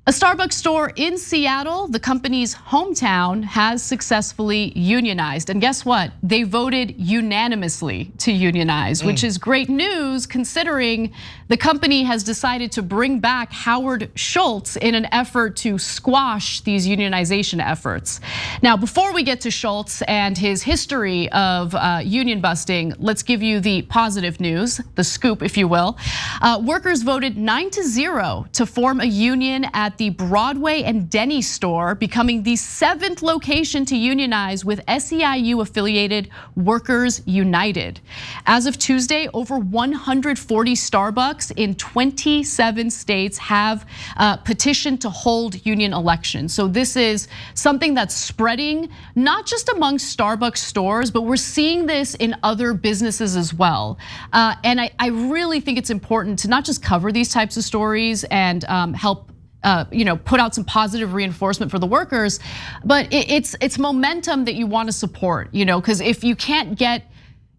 A Starbucks store in Seattle, the company's hometown, has successfully unionized. And guess what? They voted unanimously to unionize, which is great news considering the company has decided to bring back Howard Schultz in an effort to squash these unionization efforts. Now, before we get to Schultz and his history of union busting, let's give you the positive news, the scoop, if you will. Workers voted 9-0 to form a union at the Broadway and Denny store, becoming the 7th location to unionize with SEIU affiliated Workers United. As of Tuesday, over 140 Starbucks in 27 states have petitioned to hold union elections. So this is something that's spreading, not just among Starbucks stores, but we're seeing this in other businesses as well. And I really think it's important to not just cover these types of stories and help put out some positive reinforcement for the workers, but it's momentum that you want to support, because if you can't get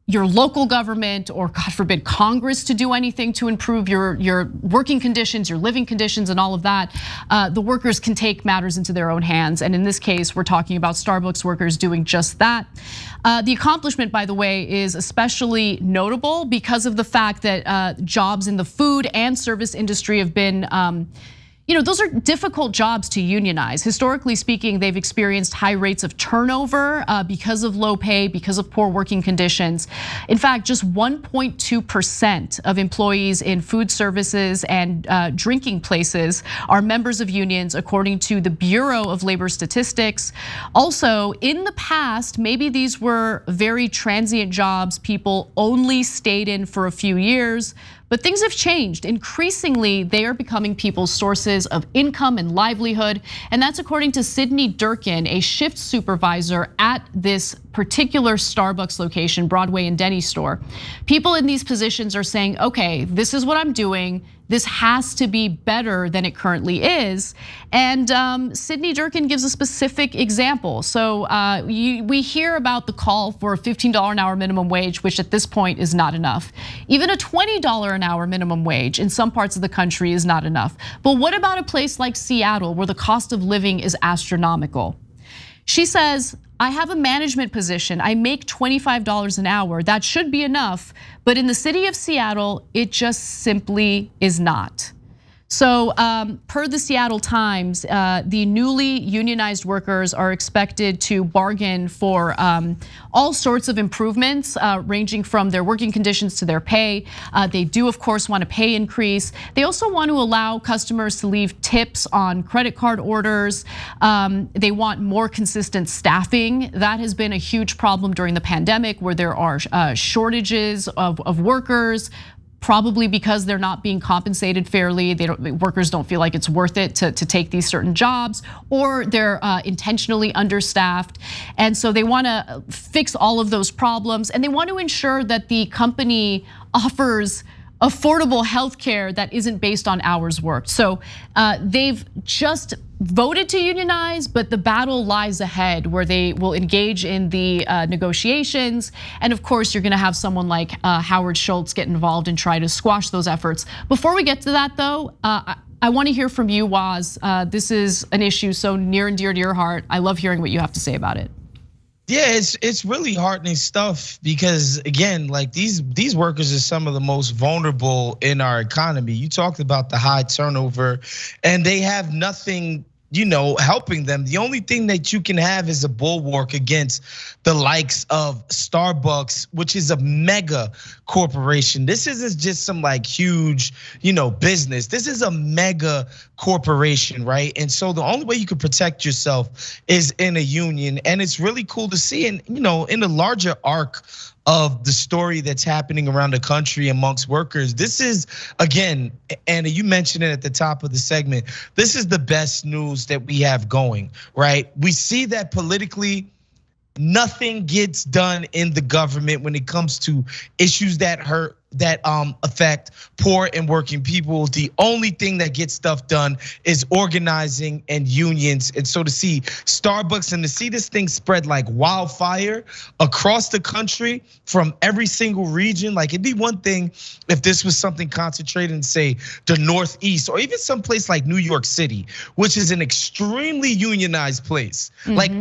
your local government or, God forbid, Congress to do anything to improve your working conditions, your living conditions, and all of that, the workers can take matters into their own hands. And in this case, we're talking about Starbucks workers doing just that. The accomplishment, by the way, is especially notable because of the fact that jobs in the food and service industry have been those are difficult jobs to unionize. Historically speaking, they've experienced high rates of turnover because of low pay, because of poor working conditions. In fact, just 1.2% of employees in food services and drinking places are members of unions, according to the Bureau of Labor Statistics. Also, in the past, maybe these were very transient jobs people only stayed in for a few years. But things have changed. Increasingly, they are becoming people's sources of income and livelihood. And that's according to Sydney Durkin, a shift supervisor at this particular Starbucks location, Broadway and Denny store. People in these positions are saying, okay, this is what I'm doing. This has to be better than it currently is. And Sydney Durkin gives a specific example. So we hear about the call for a $15 an hour minimum wage, which at this point is not enough. Even a $20 an hour minimum wage in some parts of the country is not enough. But what about a place like Seattle where the cost of living is astronomical? She says, I have a management position. I make $25 an hour. That should be enough. But in the city of Seattle, it just simply is not. So per the Seattle Times, the newly unionized workers are expected to bargain for all sorts of improvements, ranging from their working conditions to their pay. They do, of course, want a pay increase. They also want to allow customers to leave tips on credit card orders. They want more consistent staffing. That has been a huge problem during the pandemic, where there are shortages of workers, probably because they're not being compensated fairly. Workers don't feel like it's worth it to take these certain jobs, or they're intentionally understaffed. And so they want to fix all of those problems, and they want to ensure that the company offers affordable healthcare that isn't based on hours worked. So they've just voted to unionize, but the battle lies ahead, where they will engage in the negotiations. And of course, you're gonna have someone like Howard Schultz get involved and try to squash those efforts. Before we get to that though, I wanna hear from you, Waz. This is an issue so near and dear to your heart. I love hearing what you have to say about it. Yeah, it's really heartening stuff, because again, like these workers are some of the most vulnerable in our economy. You talked about the high turnover, and they have nothing, helping them. The only thing that you can have is a bulwark against the likes of Starbucks, which is a mega corporation. This isn't just some like huge, business. This is a mega corporation, right? And so the only way you can protect yourself is in a union. And it's really cool to see, and in the larger arc of the story that's happening around the country amongst workers. This is, again, Anna, you mentioned it at the top of the segment, this is the best news that we have going, right? We see that politically, nothing gets done in the government when it comes to issues that hurt that affect poor and working people. The only thing that gets stuff done is organizing and unions. And so to see Starbucks and to see this thing spread like wildfire across the country from every single region, like it'd be one thing if this was something concentrated in, say, the Northeast or even someplace like New York City, which is an extremely unionized place. Like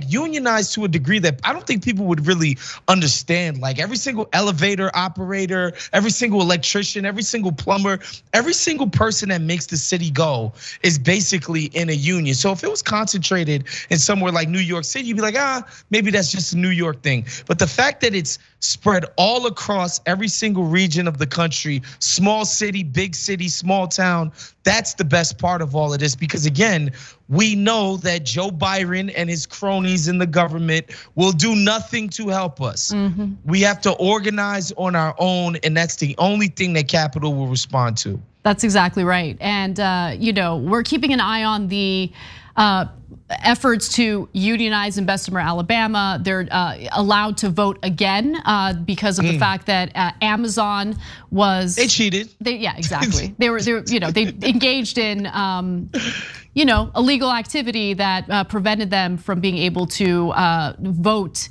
unionized to a degree that I don't think people would really understand. Like every single elevator operator, every single electrician, every single plumber, every single person that makes the city go is basically in a union. So if it was concentrated in somewhere like New York City, you'd be like, maybe that's just a New York thing. But the fact that it's spread all across every single region of the country, small city, big city, small town, that's the best part of all of this. Because again, we know that Joe Biden and his cronies in the government will do nothing to help us. We have to organize on our own, and that's the only thing that capital will respond to. That's exactly right. And we're keeping an eye on the efforts to unionize in Bessemer, Alabama. They're allowed to vote again because of the fact that Amazon was they cheated. Yeah, exactly. they engaged in illegal activity that prevented them from being able to vote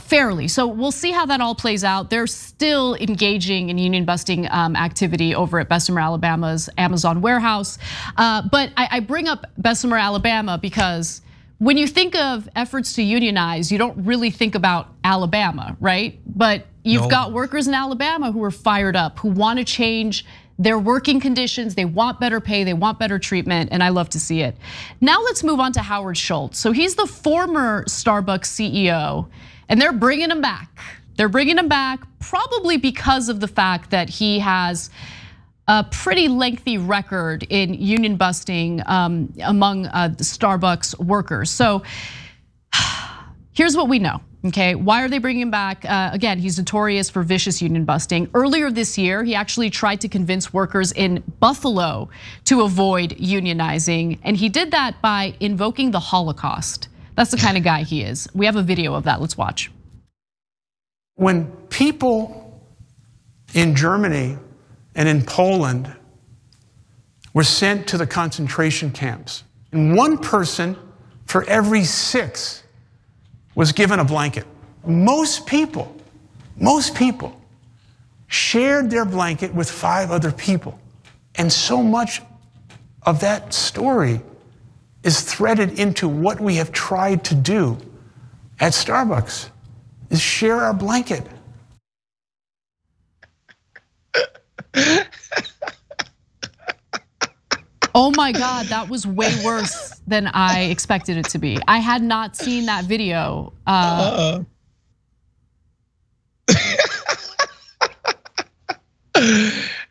fairly. So we'll see how that all plays out. They're still engaging in union busting activity over at Bessemer, Alabama's Amazon warehouse. But I bring up Bessemer, Alabama because when you think of efforts to unionize, you don't really think about Alabama, right? But you've got workers in Alabama who are fired up, who want to change their working conditions. They want better pay, they want better treatment, and I love to see it. Now let's move on to Howard Schultz. So he's the former Starbucks CEO, and they're bringing him back. They're bringing him back probably because of the fact that he has a pretty lengthy record in union busting among the Starbucks workers. So here's what we know, okay? Why are they bringing him back? Again, he's notorious for vicious union busting. Earlier this year, he actually tried to convince workers in Buffalo to avoid unionizing, and he did that by invoking the Holocaust. That's the kind of guy he is. We have a video of that, let's watch. When people in Germany and in Poland were sent to the concentration camps, and one person for every 6 was given a blanket. Most people shared their blanket with 5 other people. And so much of that story is threaded into what we have tried to do at Starbucks, is share our blanket. Oh my God, that was way worse than I expected it to be. I had not seen that video.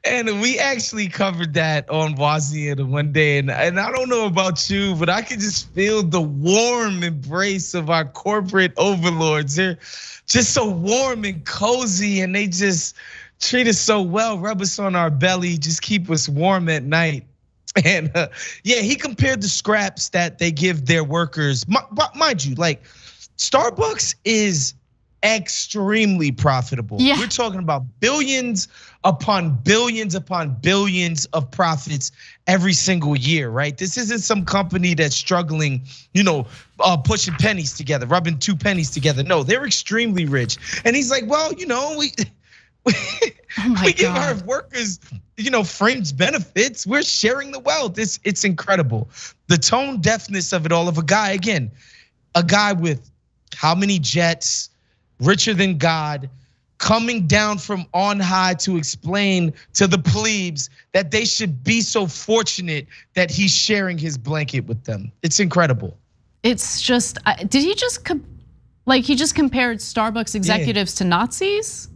And we actually covered that on Wazia one day, and I don't know about you, but I could just feel the warm embrace of our corporate overlords. They're just so warm and cozy, and they just treat us so well, rub us on our belly, just keep us warm at night. And yeah, he compared the scraps that they give their workers. Mind you, like Starbucks is extremely profitable. Yeah. We're talking about billions upon billions upon billions of profits every single year, right? This isn't some company that's struggling, pushing pennies together, rubbing 2 pennies together. No, they're extremely rich. And he's like, well, we give our workers, fringe benefits. We're sharing the wealth. It's incredible. The tone deafness of it all, of a guy with how many jets, richer than God, coming down from on high to explain to the plebes that they should be so fortunate that he's sharing his blanket with them. It's incredible. It's just, did he just he just compared Starbucks executives to Nazis?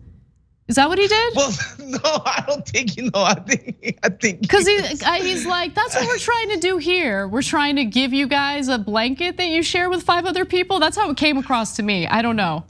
Is that what he did? Well, no, I don't think, I think. Because he's like, that's what we're trying to do here. We're trying to give you guys a blanket that you share with 5 other people. That's how it came across to me. I don't know.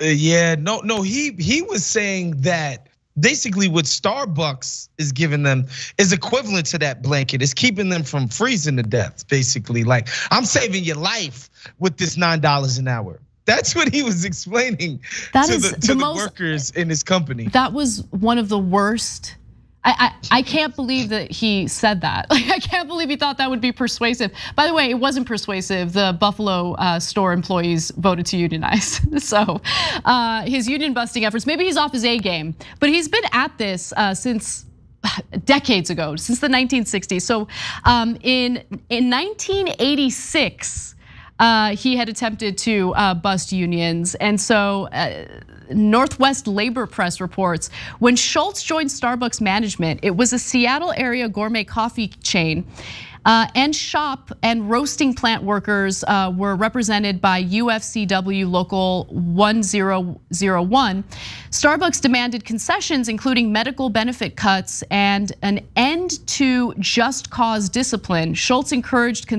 Yeah, no, he was saying that basically what Starbucks is giving them is equivalent to that blanket. It's keeping them from freezing to death, basically. Like, I'm saving your life with this $9 an hour. That's what he was explaining to the workers in his company. That was one of the worst. I can't believe that he said that. Like, I can't believe he thought that would be persuasive. By the way, it wasn't persuasive. The Buffalo store employees voted to unionize. So his union busting efforts, maybe he's off his A game, but he's been at this since decades ago, since the 1960s. So in 1986, he had attempted to bust unions. And so Northwest Labor Press reports, when Schultz joined Starbucks management, it was a Seattle area gourmet coffee chain. And shop and roasting plant workers were represented by UFCW Local 1001. Starbucks demanded concessions, including medical benefit cuts and an end to just cause discipline. Schultz encouraged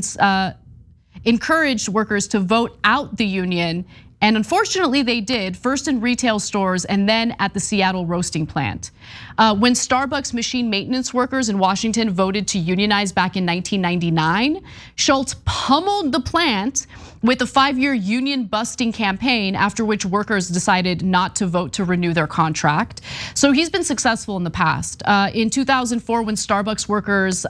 workers to vote out the union. And unfortunately, they did, first in retail stores and then at the Seattle roasting plant. When Starbucks machine maintenance workers in Washington voted to unionize back in 1999, Schultz pummeled the plant with a 5-year union busting campaign, after which workers decided not to vote to renew their contract. So he's been successful in the past. In 2004, when Starbucks workers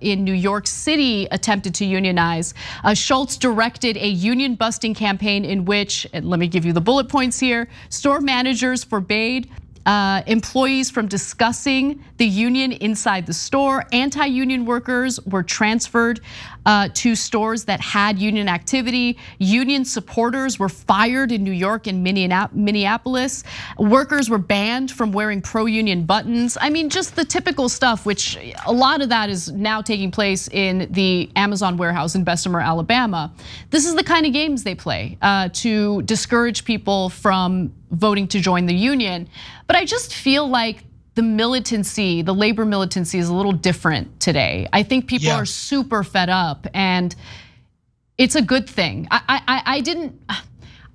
in New York City attempted to unionize, Schultz directed a union busting campaign in which, and let me give you the bullet points here, store managers forbade employees from discussing the union inside the store. Anti-union workers were transferred to stores that had union activity. Union supporters were fired in New York and Minneapolis. Workers were banned from wearing pro-union buttons. I mean, just the typical stuff, which a lot of that is now taking place in the Amazon warehouse in Bessemer, Alabama. This is the kind of games they play to discourage people from voting to join the union. But I just feel like the militancy, the labor militancy is a little different today. I think people are super fed up, and it's a good thing. I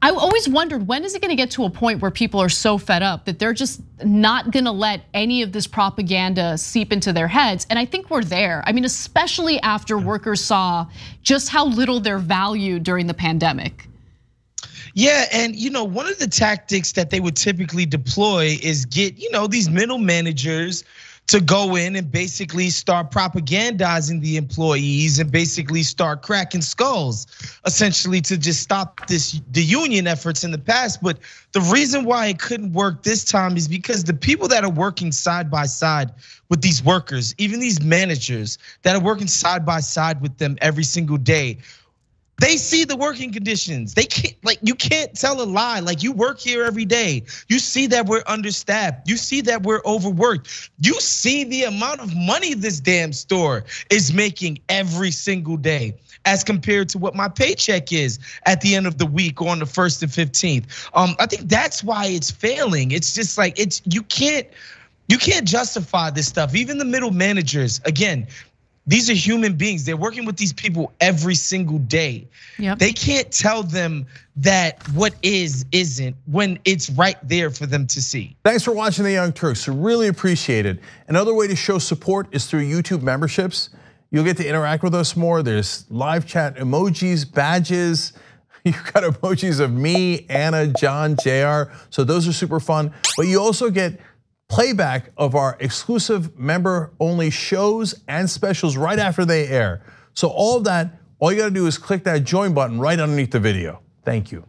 always wondered, when is it gonna get to a point where people are so fed up that they're just not gonna let any of this propaganda seep into their heads? And I think we're there. I mean, especially after workers saw just how little they're valued during the pandemic. Yeah, and one of the tactics that they would typically deploy is get these middle managers to go in and basically start propagandizing the employees and basically start cracking skulls, essentially to just stop the union efforts in the past. But the reason why it couldn't work this time is because the people that are working side by side with these workers, even these managers that are working side by side with them every single day, they see the working conditions. They can't, you can't tell a lie. Like, you work here every day. You see that we're understaffed. You see that we're overworked. You see the amount of money this damn store is making every single day, as compared to what my paycheck is at the end of the week on the 1st and 15th. I think that's why it's failing. It's just like, you can't justify this stuff. Even the middle managers, again, these are human beings. They're working with these people every single day. Yep. They can't tell them that what isn't when it's right there for them to see. Thanks for watching the Young Turks. We really appreciate it. Another way to show support is through YouTube memberships. You'll get to interact with us more. There's live chat emojis, badges. You've got emojis of me, Anna, John, JR. So those are super fun. But you also get playback of our exclusive member-only shows and specials right after they air. So all of that, all you gotta do is click that join button right underneath the video. Thank you.